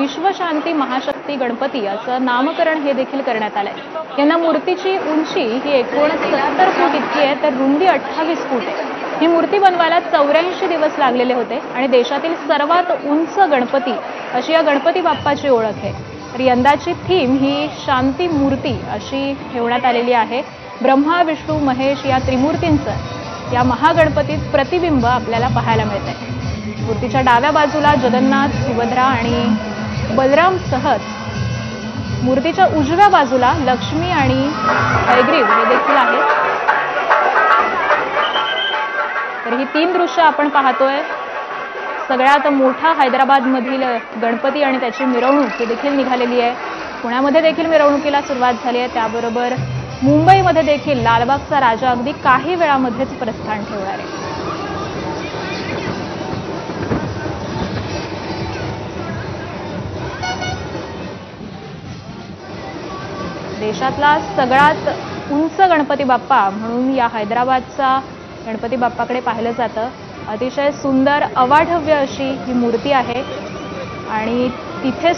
विश्वशांती महाशक्ती गणपती असं नामकरण हे देखील करण्यात आलंय। यांना मूर्तीची उंची ही 69 फूट इतकी आहे, तर रुंदी 28 फूट आहे। ही मूर्ती बनवायला 84 दिवस लागलेले होते आणि देशातील सर्वात उंच गणपती अशी या गणपती बाप्पाची ओळख आहे। तर यंदाची थीम ही शांती मूर्ती अशी ठेवण्यात आलेली आहे। ब्रह्मा विष्णू महेश या त्रिमूर्तींचं या महागणपतीत प्रतिबिंब आपल्याला पाहायला मिळतंय। मूर्तीच्या डाव्या बाजूला जगन्नाथ, सुभद्रा आणि बलराम सहज मूर्तीच्या उजव्या बाजूला लक्ष्मी आणि हयग्रीव हे देखील आहेत। तर ही 3 दृश्य आपण पाहतोय। सगळ्यात मोठा हैदराबाद मधील गणपती आणि त्याची मिरवणूक ही देखील निघालेली आहे। पुण्यामध्ये देखील मिरवणुकीला सुरुवात झाली आहे। त्याबरोबर मुंबईमध्ये देखील लालबागचा राजा अगदी काही वेळामध्येच प्रस्थान ठेवणार आहे। देशातला सगळ्यात उंच गणपती बाप्पा म्हणून या हैदराबादचा गणपती बाप्पाकडे पाहिलं जातं। अतिशय सुंदर अवाढव्य अशी ही मूर्ती आहे आणि तिथे